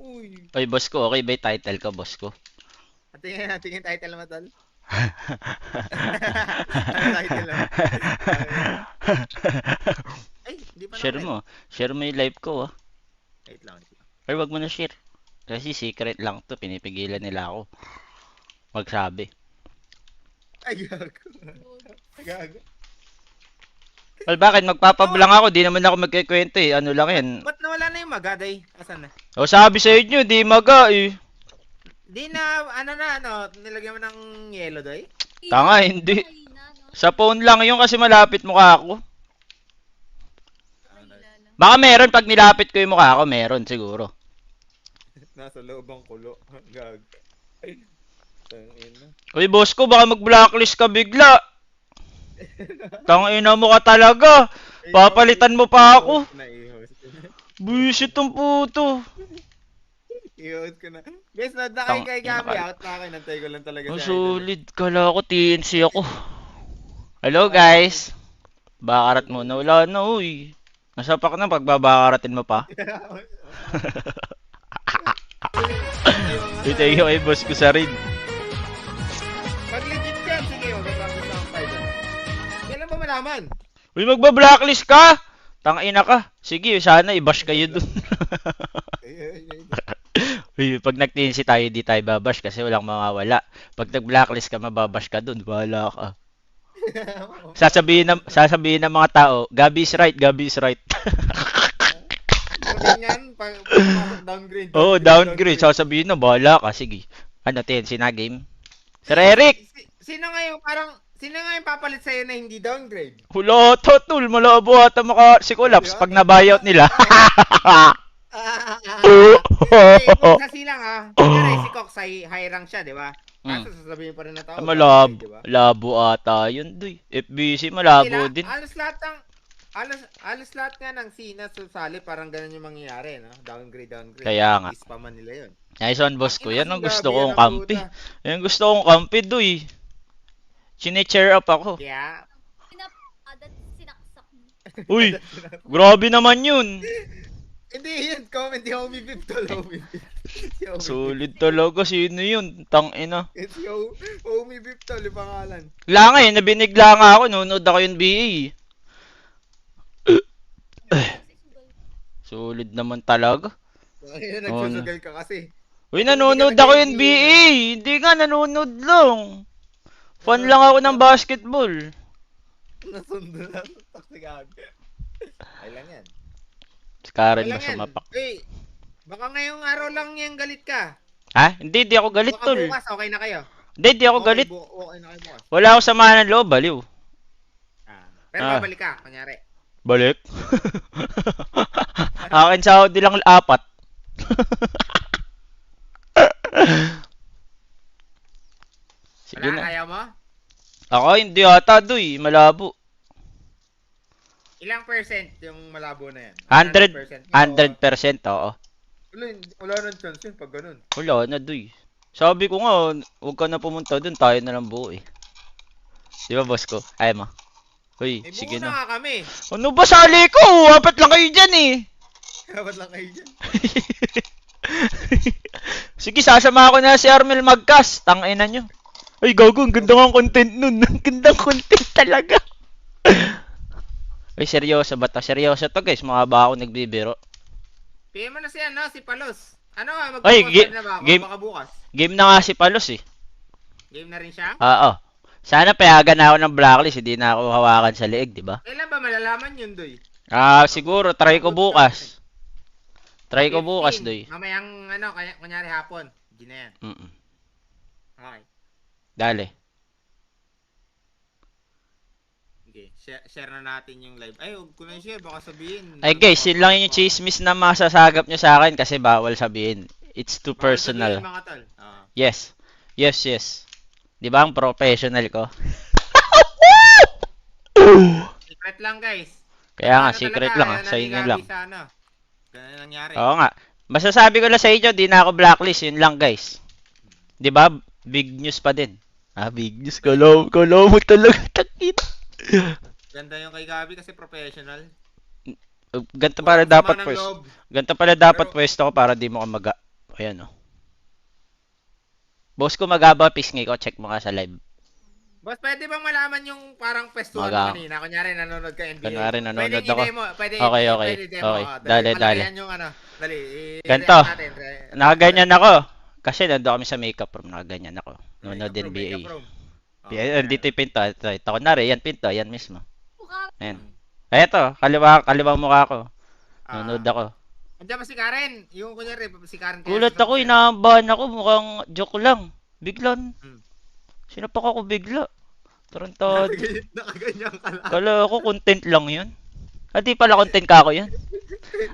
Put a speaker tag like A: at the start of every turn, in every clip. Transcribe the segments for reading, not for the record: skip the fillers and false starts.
A: Uy.
B: Oy, boss ko, okay ba yung title ko, boss ko?
A: Tingin natin yung title mo, tol. Ano title mo? Ay, hindi pa
B: Share
A: na-live.
B: mo. Share mo yung live ko, ah.
A: Wait lang.
B: Or wag mo na share. Kasi secret lang to, pinipigilan nila ako magsabi.
A: Ay, gago. Gago.
B: Well, bakit? Magpapablang ako, di naman ako magkikwento eh. Ano lang yan.
A: Ba't nawala na yung magaday? Asan na?
B: O sabi sa inyo, di maga eh.
A: Di na, nilagyan mo ng yellow doy?
B: Tanga, hindi. Sa phone lang yun kasi malapit mukha ako. Baka meron pag nilapit ko yung mukha ako, meron siguro.
A: Nasa loob ang kulo. Gag. Ay, tangina.
B: Uy, boss ko, baka mag-blacklist ka bigla. Tangina mo ka talaga. Papalitan mo pa ako. Buisit tong puto.
A: I-host ko na. Guys, na kay Gabi. Out na kayo. Nantay ko lang talaga
B: Oh,
A: si Idol.
B: solid. Kala ko TNC ako. Hello, guys. Bakarat mo na. Wala na, uy. Nasapak na pagbabakaratin mo pa. Ito yung kay boss ko sa rin.
A: Pag legit yan, sige. Mag-practice na ang fighter. Kailan ba malaman?
B: Uy, magba-blacklist ka? Tangina ka. Sige, sana i-bash kayo dun. Uy, pag nag-TNC tayo, di tayo babash kasi walang mawawala. Pag nag-blacklist ka, mababash ka dun. Wala ka. Sasabihin ng mga tao, Gabi's right, Gabi's right.
A: Ganyan, downgrade.
B: Oh, downgrade. Sasabihin na, bahala ka. Sige. Ano, TNC na game? Sir Eric!
A: Sino nga yung papalit sa'yo na hindi downgrade?
B: Hula, tol. Malabo ata maka si Collapse pag nabuyout nila.
A: Kung sa silang kaya si Cox ay high rank siya, di ba? Kaso sasabihin pa rin na tao.
B: Malabo ata yun, doy. FBC, malabo din.
A: Alos lahat nga ng Sina susali, parang ganun yung mangyayari, no? Downgrade.
B: Kaya nga.
A: Ispaman nila yun.
B: Nice one, boss ko. Yan ang gusto kong kampi. Yan ang gusto kong kampi, doy. Chine-cheer up ako.
A: Kaya,
C: Sinaksak mo.
B: Uy, grabe naman yun.
A: hindi yun, comment yung Homie Pip tol, Homie Pip.
B: Solid talaga, sino yun? Tangina.
A: It's yung Homie Pip tol, yung pangalan.
B: Wala nga eh, nabinigla nga ako, nunod ako yung BA. Solid naman talaga.
A: Kaya nagsusugal ka kasi.
B: Uy, nanonood ako yung BA. Hindi nga, nanonood lang. Fan lang ako ng basketball.
A: Nasundo na. Taksigag. Ay lang yan.
B: Si Karen
A: Ay
B: ba
A: lang yan.
B: sumapak?
A: Hey, baka ngayong araw lang yan galit ka.
B: Ha? Hindi ako galit,
A: Baka
B: tol.
A: bukas, okay na kayo.
B: Hindi ako galit.
A: Okay na kayo bukas.
B: Wala akong samahan ng loob, baliw.
A: Pero babalik ka, kunyari.
B: Balik? Akin Saudi lang 4. Sige
A: Wala,
B: na.
A: ayaw mo?
B: Ako hindi ata, doy. Malabo.
A: Ilang percent yung malabo na yan?
B: 100%, oo.
A: Wala nang chance yun pag ganun.
B: Wala na, doy. Sabi ko nga, huwag ka na pumunta dun. Tayo na lang buo eh. Di ba, boss ko? Ayaw mo. Uy, sige
A: na
B: na.
A: nga kami.
B: Ano ba sali ko? Apat lang kayo dyan eh.
A: Dapat lang kayo dyan.
B: Sige, sasama ako na si Armel Magkas. Tangina nyo. Ay, gago. Ang ganda ng content nun. Ang gandang content talaga. Ay, seryoso ba to? Seryoso to, guys. Mga ba ako nagbibiro?
A: PM mo na si Palos. Ano nga,
B: Ay,
A: magbukas na ba ako? Baka bukas.
B: Game na nga si Palos eh.
A: Game na rin siya?
B: Oo. Sana payagan na ako ng blacklist. Hindi na ako hawakan sa leeg, di ba?
A: Kailan ba malalaman yun, Doy?
B: Siguro. Try ko bukas. Try ko bukas, Doy.
A: Mamayang, kunyari hapon. Hindi na yan. Okay.
B: Dali.
A: Okay, share na natin yung live. Ay, huwag ko na share, baka sabihin.
B: Ay guys, yun lang yung chismis na masasagap nyo sa akin kasi bawal sabihin. It's too personal.
A: Mga tol.
B: Yes. Di ba ang professional ko?
A: Secret lang, guys.
B: Kaya nga, secret lang sa inyo lang.
A: Ganun nangyari.
B: Oo nga. Masasabi ko lang sa inyo, di na ako blacklist. Yun lang guys. Di ba? Big news pa din. Big news. Kalaw mo talaga. Takit.
A: Ganda yung kay Gabi kasi professional.
B: Ganto pala dapat pwesto ko para di mo kamaga. Ayan, oh. Boss ko magaba pisngi ko. Check mo ka sa live.
A: Boss, pwede bang malaman yung parang pwestuhan
B: Maga.
A: mo kanina? Kunyari, nanonood ka NBA.
B: Kunwari, nanonood
A: Pwede
B: ako.
A: i-demo. Pwede,
B: Okay, okay.
A: pwede demo.
B: Okay.
A: Oh,
B: Dali, dali.
A: malakihan yung ano. Dali.
B: Ganito.
A: i-react natin.
B: Nakaganyan ako. Kasi nando kami sa makeup room. Nakaganyan ako. Nanonood
A: Makeup room,
B: NBA.
A: makeup room. Oh,
B: Yan, dito yung pinto. Ito, kunwari, yan pinto. Yan mismo.
C: Mukha.
B: Ayan. Ay, ito. Kaliwa mukha ko. Nanonood ako.
A: Andiyan ba si Karen? Yung kunyari, si Karen.
B: Gulat ako, inaambahan ako. Mukhang joke lang. Biglan.
A: Hmm.
B: Sinapak ako bigla. Tarantado.
A: Nakaganyan ka lang.
B: Kala ko content lang yun. Di pala content ka ako yan.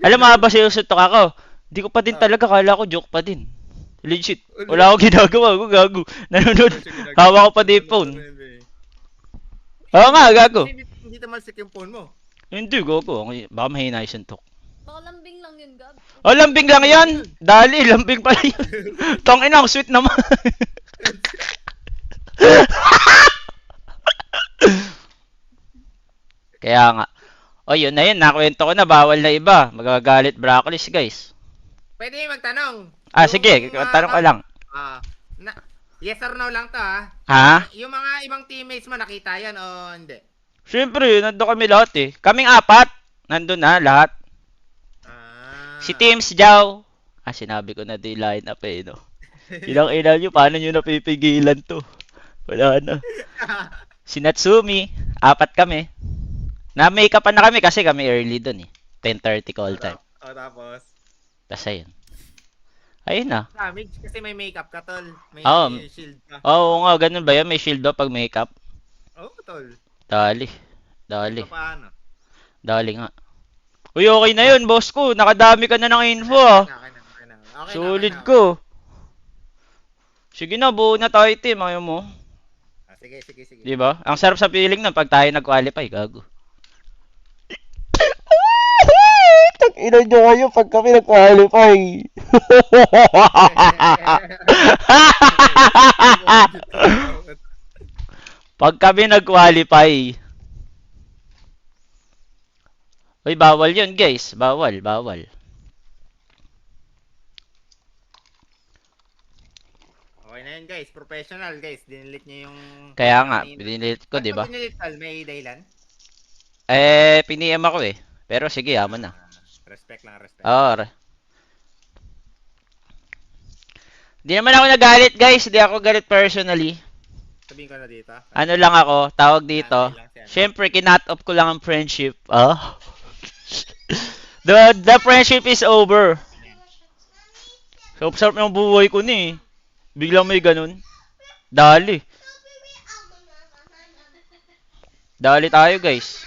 B: Alam mo ba sinusuntok ako? Di ko pa din talaga, kala ko joke pa din. Legit. Wala akong ginagawa. Ako gago. Nanonood. Hawak ko pa din yung phone. Oo nga, gago.
A: Hindi tamalsik yung phone mo.
B: Hindi, gago. Baka mahina yung suntok.
C: Baka lambing lang yun, Gab.
B: Oh, lambing lang yan. Dali, lambing pala yun. Tangina, ang sweet naman. Kaya nga. O, yun na yun. Nakwento ko na. Bawal na iba. Magagalit bracklist, guys.
A: Pwede magtanong.
B: Sige. Tanong ka lang.
A: Na, yes or no lang to
B: Ha?
A: Yung mga ibang teammates mo nakita yan o hindi?
B: Siyempre, nandun kami lahat eh. Kaming apat. Nandun na, lahat. Si Teams Jao. Sinabi ko na di line up eh, no? Ilang nyo, paano nyo napipigilan to? Wala na. Si Natsumi. Apat kami. Na-makeupan na kami kasi kami early dun eh. 10:30 call time.
A: Tapos?
B: Tapos ayun. Ayun na.
A: Damage kasi may makeup ka, tol. May
B: Oo.
A: shield ka.
B: Oo nga, ganun ba yan? May shield daw pag makeup?
A: Oo, tol.
B: Dali. Dali.
A: Paano?
B: Dali nga. Uy, okay na yun, boss ko. Nakadami ka na ng info ah.
A: Okay na.
B: Solid ko. Sige na, buo na tayo team. Ayaw mo.
A: Sige.
B: Di ba? Ang sarap sa feeling nun pag tayo nag-qualify, gago. Tag-ina nyo kayo pag kami nag-qualify. Pag kami nag-qualify. Uy, bawal yun, guys. Bawal.
A: Okay na yun, guys. Professional, guys. Dinilit niyo yung...
B: Kaya nga, pinilit ko, di ba?
A: Ba't dinilit, tol? May dahilan?
B: Piniem ako eh. Pero sige, yaman na.
A: Respect lang, respect.
B: Oo. Di naman ako nagalit, guys. Di ako galit personally.
A: Sabihin ko na dito.
B: Ano lang ako, tawag dito. Siyempre, kinat off ko lang ang friendship. The friendship is over. So, sarap yung buhay ko ni. Biglang may ganun. Dali tayo, guys.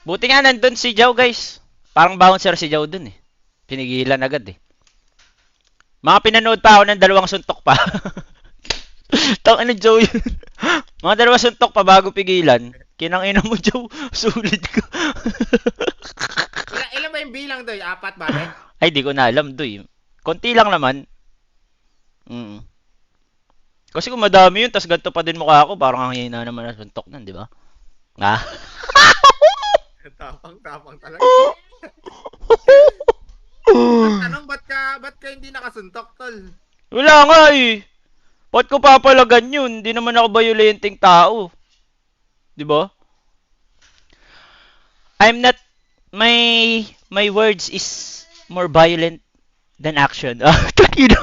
B: Buti nga nandun si Joe, guys. Parang bouncer si Joe dun eh. Pinigilan agad eh. Mga pinanood pa ako ng 2 suntok pa. Tangina Joe yun. Mga 2 suntok pa bago pigilan. Kinangina mo Joe. Sulit ko.
A: Ilan ba yung bilang doy? 4 ba?
B: Ay, di ko na alam doy. Konti lang naman. Kasi kung madami yun, tas ganito pa din mukha ako, parang ang hina naman na suntok nun, di ba?
A: Tapang talaga. Tanong, ba't ka hindi nakasuntok, tol?
B: Wala nga eh. Ba't ko papalagan yun? Di naman ako violenting tao. Di ba? I'm not... My words is more violent than action. Takino.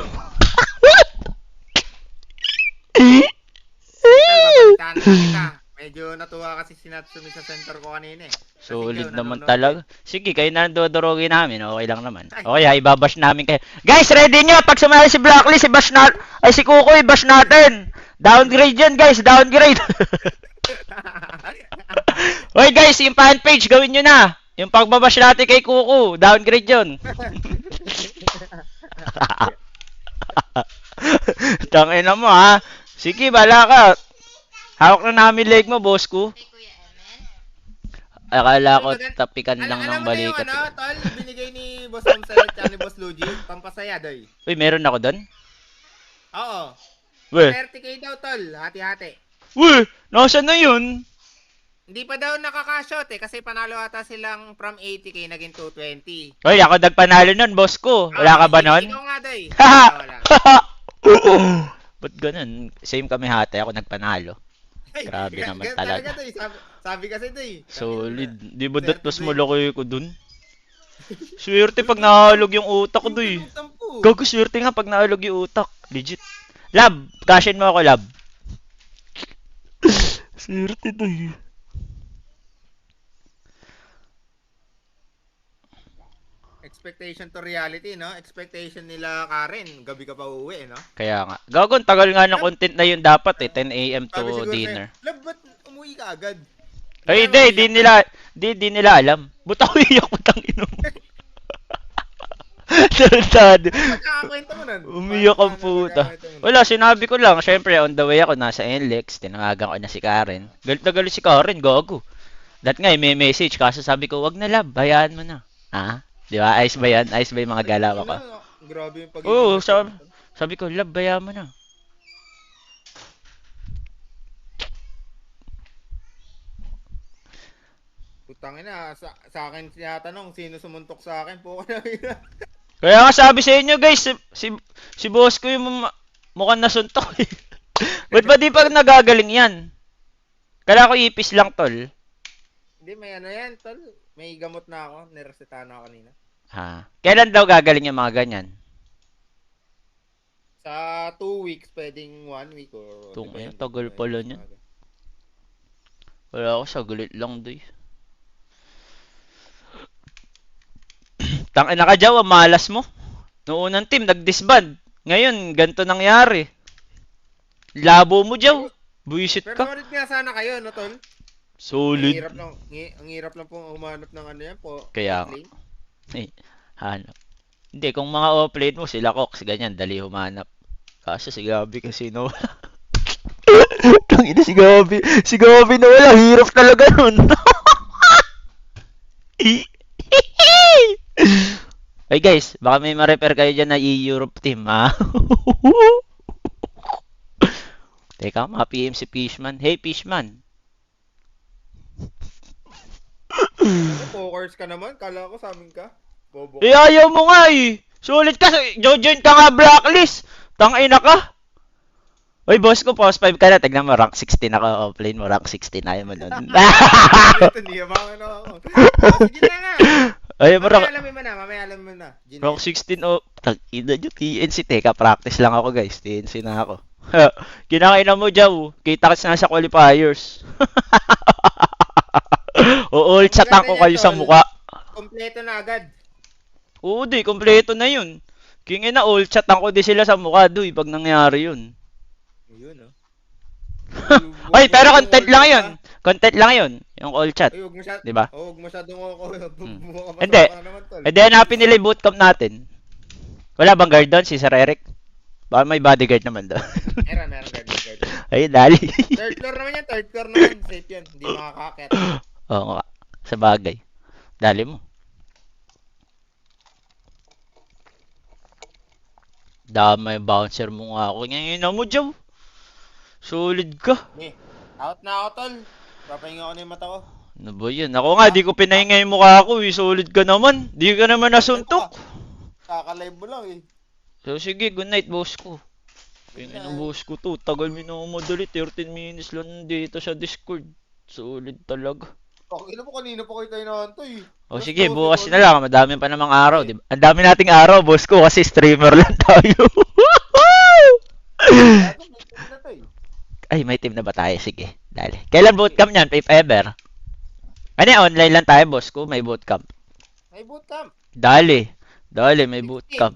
A: Babalitaan na kita. Medyo natuwa kasi si Natsumi sa center ko kanina eh. Kasi
B: Solid
A: ikaw
B: naman
A: nanonood
B: talaga. Sige, kayo na dodorogin namin. Okay lang naman. Okay, ibabash namin kayo. Guys, ready nyo? Pag sumali si Blacklist, si Kukoy, bash natin. Downgrade yun, guys. Downgrade. Hoy, guys, yung fan page, gawin nyo na. Yung pagbabash natin kay Kuko, downgrade yun. Tangina mo, ha? Sige, bala ka. Hawak na namin leg mo, boss ko.
C: Kay Kuya Emen.
B: Akala ko tapikan lang ng
A: Alam mo na yung
B: balikat.
A: tol? Binigay ni Boss Ramsay at ni Boss Luigi. Pampasaya, doy.
B: Uy, meron ako doon?
A: Oo.
B: Weh.
A: 30k daw, tol. Hati-hati.
B: Uy, nasa na yun?
A: Hindi pa daw nakaka-shot eh kasi panalo ata silang from 80k naging 220.
B: Hoy, ako nagpanalo nun, boss ko. Wala ka ba nun?
A: Ikaw nga day.
B: Haha!
A: Wala.
B: Ba't ganun? Same kami hati, ako nagpanalo.
A: Ay,
B: Grabe naman
A: ganun
B: talaga.
A: Day. Sabi kasi day.
B: Solid. Di ba
A: Swerte
B: datos mo
A: doy.
B: laki ko dun? Swerte pag nahalog yung utak ko doy. Gago swerte nga pag nahalog yung utak. Legit. Lab, cashin mo ako, lab. Swerte doy.
A: Expectation to reality, no? Expectation nila Karen, gabi ka pa uuwi, no?
B: Kaya nga. Gago, ang tagal nga ng content na yun dapat eh. 10 a.m.
A: Sabi
B: to
A: siguro
B: dinner.
A: sa'yo, Lab, ba't umuwi ka agad?
B: Ay,
A: Kaya
B: di nila alam. Ba't ako iyak mo tang inom? Tarantado.
A: Magkakakwento mo nun.
B: Umiyak ang
A: Paano
B: puta.
A: magkakakwento mo nun?
B: Wala, sinabi ko lang. Siyempre, on the way ako, nasa NLEX. Tinawagan ko na si Karen. Galit na galit si Karen, gago. That nga, may message. Kaso sabi ko, wag na lab, hayaan mo na. Ha? Di ba? Ayos ba yan? Ayos ba yung mga galaw ko?
A: Ano, grabe yung pagiging...
B: Oo, sabi ko, lab, hayaan mo na.
A: Putang ina, sa akin tinatanong sino sumuntok sa akin po na.
B: Kaya nga sabi sa inyo, guys, si boss ko yung mukhang nasuntok eh. Ba't ba di pa nagagaling yan? Kaya ko ipis lang, tol.
A: Hindi, may ano yan, tol. May gamot na ako, niresetahan ako kanina.
B: Ha? Kailan daw gagaling yung mga ganyan?
A: Sa 2 weeks, pwedeng 1 week or...
B: Tung
A: depende.
B: tagal pala niyan. Wala ako, sagulit lang doy. Tangina ka Jaw, ang malas mo. Noong unang team, nag-disband. Ngayon, ganito nangyari. Labo mo Jaw. Buisit
A: Pero
B: ka.
A: solid nga sana kayo, no, tol? Ang
B: Solid.
A: hirap lang pong humanap ng ano yan po.
B: Kaya
A: lane.
B: Eh, hanap. Hindi, kung mga offlane mo, sila Cox, ganyan, dali humanap. Kaso si Gabi kasi no. Tangina si Gabi. Si Gabi na wala, hirap talaga nun. Hey guys, baka may ma-repair kayo dyan na E-Europe team, ha? Teka, mga PM si Fishman. Hey, Fishman.
A: Ano, pokers ka naman? Kala ko sa amin ka. Bobo.
B: Eh, ayaw mo nga eh. Sulit ka. Jojoin ka nga blacklist. Tangina ka. Uy, boss ko, post 5 ka na. Tignan mo, rank 16 ako. Offlane mo, rank 16. Ayaw mo nun.
A: Ito, niyabangan ako. Sige na nga.
B: Ayaw mo, rank...
A: Mamaya alam mo na. Gin-
B: Rank 16 oh, tag-ina nyo, TNC, teka, practice lang ako guys, TNC na ako. Kinakain mo Jaw, kita kasi na sa qualifiers. All chatan ko kayo sa muka.
A: Kompleto na agad.
B: Oo di, kompleto na yun. King ina, all chatan ko di sila sa muka, duy, pag nangyari yun.
A: Ayun, oh.
B: Ay, pero content lang yun. Content lang yun, yung all chat.
A: Ay, huwag masyadong,
B: Diba?
A: huwag masyadong ako.
B: Hindi. Hindi, hanapin nila yung bootcamp natin. Wala bang guard doon, si Sir Eric? Baka may bodyguard naman doon.
A: Meron, guard.
B: Ayun, dali.
A: Third floor naman yan, third floor naman. Safe yun, hindi makakakit.
B: Oo nga, sa bagay. Dali mo. Damay bouncer mo nga ako. Ngayon mo, Jaw. Solid ka.
A: Out na ako, tol. Papahinga ko na yung mata ko.
B: Ano ba yun? Ako nga, di ko pinahinga yung mukha ko eh. Solid ka naman. Di ka naman nasuntok.
A: Kakalive mo lang eh.
B: So sige, good night, boss ko. Pingin ng boss ko to. Tagal minamadali. 13 minutes lang dito sa Discord. Solid talaga.
A: Ina mo, kanina pa kayo tayo na to eh.
B: O sige, bukas na lang. Madami pa namang araw. Diba? Ang dami nating araw, boss ko. Kasi streamer lang tayo. Ay, may team na ba tayo? Sige, dali. Kailan bootcamp niyan, if ever? Ano yan, online lang tayo, boss ko. May bootcamp.
A: May bootcamp.
B: Dali, may
A: 16.
B: bootcamp.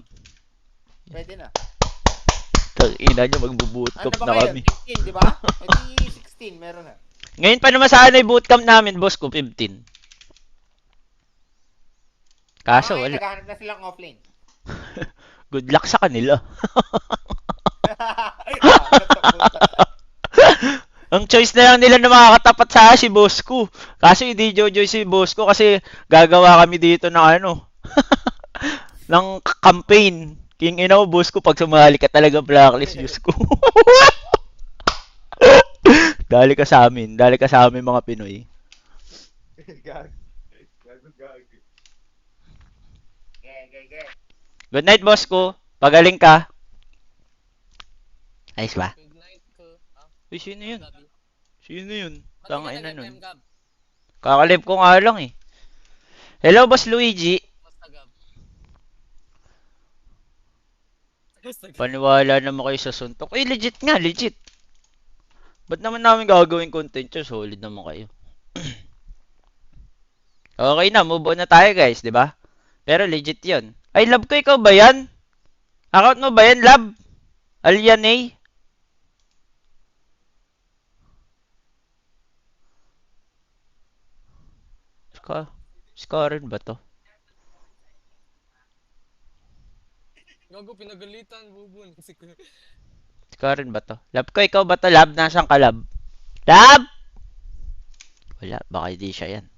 A: Pwede na.
B: Ina nyo,
A: Ano
B: magbo-bootcamp
A: ba
B: na
A: kayo?
B: kami.
A: 15, di ba? Pwede 16, meron na.
B: Ngayon pa naman sana yung bootcamp namin, boss ko, 15. Kaso,
A: Mga
B: wala.
A: naghahanap na silang offlane.
B: Good luck sa kanila. Ang choice na lang nila na makakatapat sa si boss ko. Kaso hindi Jojoy si boss ko kasi gagawa kami dito ng ano. ng campaign. King ina mo, boss ko, pag sumali ka talaga blacklist, Diyos ko. Dali ka sa amin mga Pinoy.
A: Gag. Gag. Ge.
B: Good night, boss ko. Pagaling ka. Ayos ba?
D: Good night ko. Ah,
B: Uy, sino yun?
D: Gabi.
B: Sino yun?
D: Ba't di ka
B: Tangay na
D: nag-FM,
B: nun.
D: Gab?
B: Kakalip ko nga lang eh. Hello, boss Luigi.
D: Basta, Gab. Basta, Gab.
B: Paniwala naman kayo sa suntok. Eh, legit nga, legit. Ba't naman namin gagawin content yun? Solid naman kayo. Okay na, move on na tayo guys, di ba? Pero legit yun. Ay, love ko, ikaw ba yan? Account mo ba yan, love? Alianay? Scar ba to?
D: Gago, pinagalitan, bubun.
B: Scar ba to? Love ko, ikaw ba to, love? Nasaan ka, love? Love! Wala, baka hindi siya yan.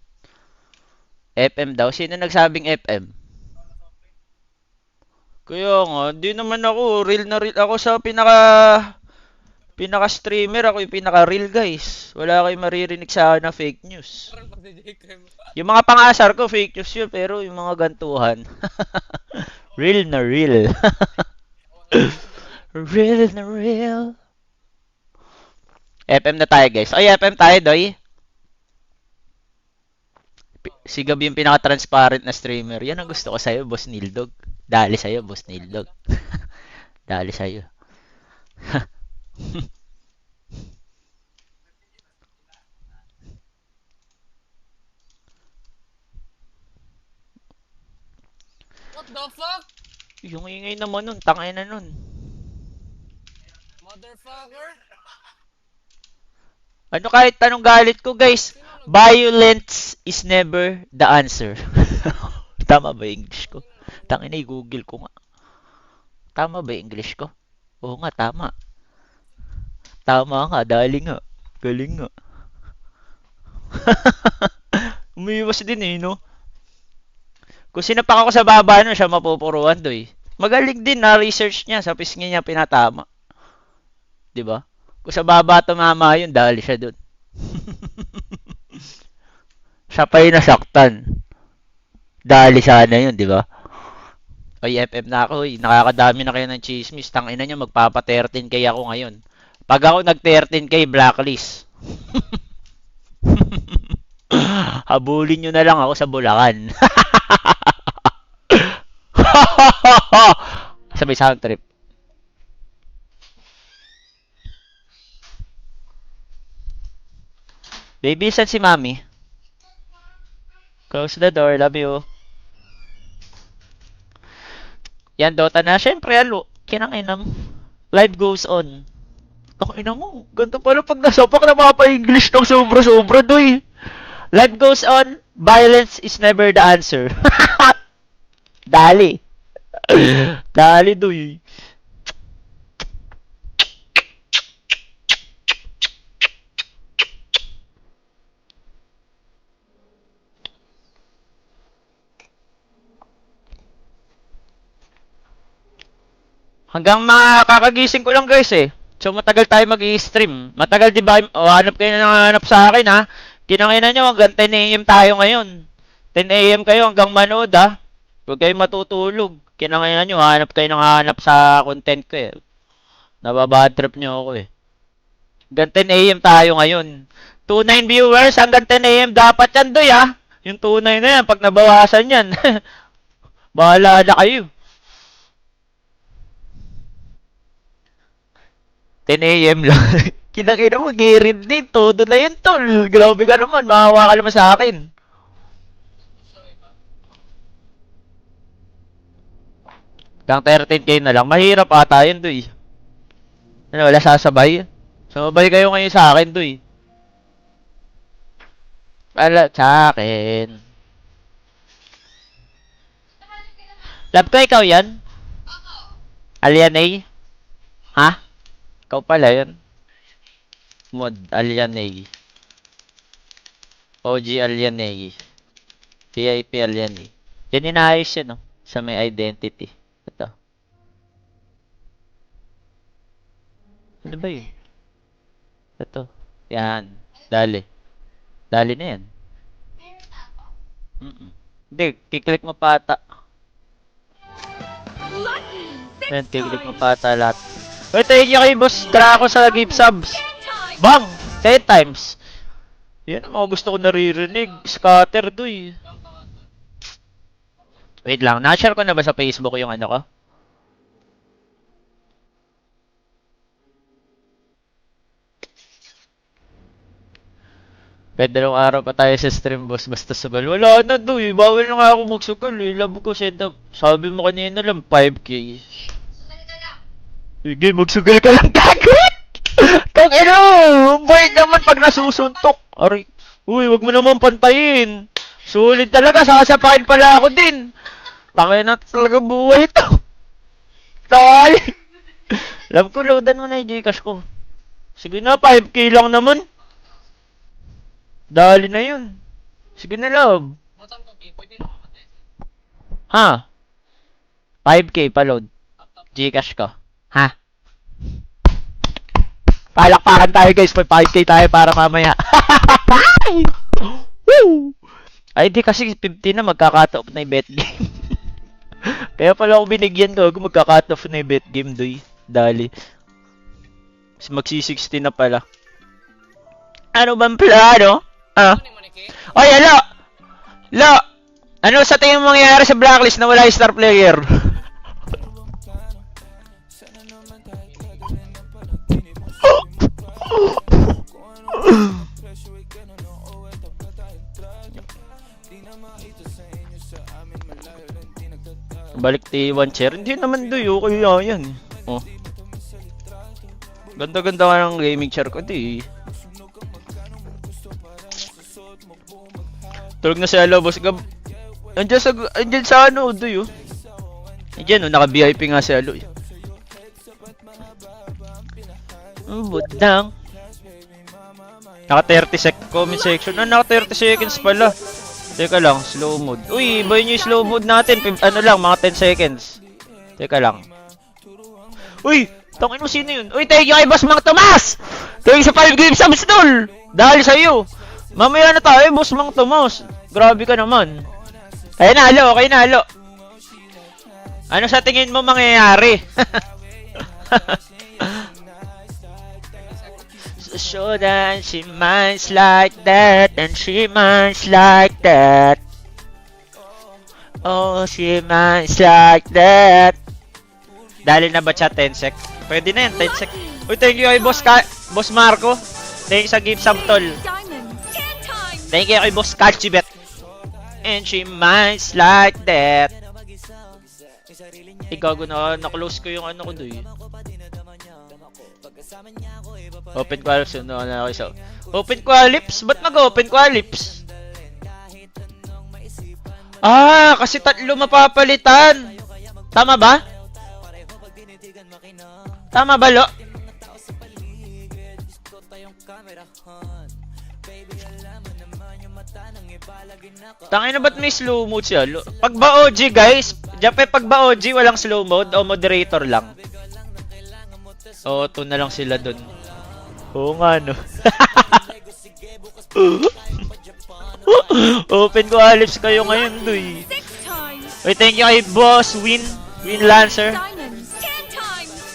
B: FM daw. Sino nagsabing FM? Kaya nga, di naman ako. Real na real ako sa pinaka-streamer. Ako yung pinaka-real, guys. Wala kayong maririnig sa akin na fake news.
D: Parang pag JKM.
B: Yung mga pangasar ko, fake news yun. Pero yung mga gantuhan, real na real. Real na real. FM na tayo, guys. Ay, FM tayo, Doy. Si Gab yung pinaka-transparent na streamer. Yan ang gusto ko sa'yo, Boss Nildog. Dali sa'yo, Boss Nildog. Dali sa'yo.
D: What the fuck?
B: Yung ingay naman nun, tangay na nun.
D: Motherfucker?
B: Ano kahit tanong galit ko, guys? Violence is never the answer. Tama ba yung English ko? Tangina, i-google ko nga. Tama ba yung English ko? Oo nga, tama. Tama nga, dali nga. Galing nga. Umiiwas din eh, no? Kung sinapak ako sa baba nun, siya mapupuruan doy. Magaling din na research niya, sa pisngi niya pinatama. 'Di ba? Kung sa baba tumama yun, dali siya dun. Siya pa yung nasaktan. Dali sana yun, di ba? Oy, FM na ako, oy. Nakakadami na kayo ng chismis. Tangina nyo, magpapa 13k ako ngayon. Pag ako nag 13k, blacklist. Habulin nyo na lang ako sa Bulacan. Sabay sound trip. Baby, saan si Mami? Close the door, love you. Yan, Dota na. Siyempre, alo. Kinanginam. Life goes on. Ina mo. Ganito pala pag nasapak na mapa-English ng sobra-sobra, doy. Life goes on. Violence is never the answer. Dali. Dali, doy. Hanggang makakagising ko lang guys eh. So matagal tayo mag-i-stream. Matagal di ba? O hanap kayo na hanap sa akin ha. Kinangina nyo hanggang 10 AM tayo ngayon. 10 AM kayo hanggang manood ha. Huwag kayo matutulog. Kinangina nyo hanap kayo ng hanap sa content ko eh. Nababad trip nyo ako eh. Hanggang 10 AM tayo ngayon. 29 viewers hanggang 10 AM dapat yan doy ha. Yung 29 na yan pag nabawasan yan. Bahala na kayo. 10 AM lang. Kinakita mo, girid din. Todo na yun, tol. Grabe ka naman. Mahawa ka naman sa akin. Kang 13k na lang. Mahirap ata yun, doy. Ano, wala sasabay? Sumabay kayo ngayon sa akin, doy. Wala sa akin. Love ko, ikaw yan? Alianay? Ha? Ikaw pala yun. Mod Alianay. OG Alianay. VIP Alianay. Yan inaayos yun, no? Sa may identity. Ito. Ano ba yun? Ito. Yan. Dali. Dali na yan. Hindi, kiklik mo pa ata. Ayan, kiklik mo pa ata lahat. Wait, thank you kay Boss Draco sa gift subs. Bang! 10 times. Yan ang mga gusto ko naririnig. Scatter to eh. Wait lang, na-share ko na ba sa Facebook yung ano ko? Kahit dalawang araw pa tayo sa stream, boss, basta sugal. Wala na to eh, bawal na nga ako magsugal eh. Labo ko setup. Sabi mo kanina lang, 5K. Sige, magsugal ka lang kagad! Tang ino! Bait naman pag nasusuntok. Aray, uy, wag mo naman pantayin. Sulit talaga, sasapakin pala ako din. Tangin na talaga buhay to. Tal! Love ko, loadan mo na yung Gcash ko. Sige na, 5K lang naman. Dali na yun. Sige na, love. Ha? 5K pa load. Gcash ko. Ha? Palakpakan tayo guys. May 5K tayo para mamaya. Woo! Ay di kasi 50 na magkaka-cut off na yung bet game. Kaya pala ako binigyan ko. Magka-cut off na yung bet game doy. Dali. Magsi-60 na pala. Ano bang plano? Ah. Oy, hello! Lo! Ano sa tingin mo mangyayari sa blacklist na wala yung star player? Balik T1 chair. Hindi naman doy, okay yan. Oh. Ganda-ganda ka ng gaming chair ko, di. Tulog na si Hello, boss. Andiyan sa ano, doy, oh. Andiyan, oh, naka-VIP nga si Hello. Ubod lang. Naka 30 comment section. Ah, naka 30 seconds pala. Teka lang, slow mode. Uy, iba yung slow mode natin. Ano lang, mga 10 seconds. Teka lang. Uy, tangin mo sino yun? Uy, thank you kay Boss Mang Tomas! Thank you sa 5 games subs, tol! Dahil sa'yo. Mamaya na tayo, Boss Mang Tomas. Grabe ka naman. Kaya nalo, okay nalo. Ano sa tingin mo mangyayari? So that she minds like that, and she minds like that. Oh, she minds like that. Dali na ba siya 10 sec? Pwede na yan, 10 sec. Uy, thank you kay Boss Marco. Thank you sa gift sub, tol. Thank you kay Boss Kachibet. And she minds like that. Gago na, na-close ko yung ano ko doy. Open qualips, no, na ako isa. Open qualips? Ba't mag-open qualips? Ah, kasi tatlo mapapalitan. Tama ba? Tama ba, Lo? Tangina, ba't may slow mode siya? Pag ba OG, guys, Jape, pag ba OG, walang slow mode o moderator lang? Oo, to na lang sila dun. Oo nga, no? Open ko lips kayo ngayon, doy. Wait, thank you kay Boss Win Lancer.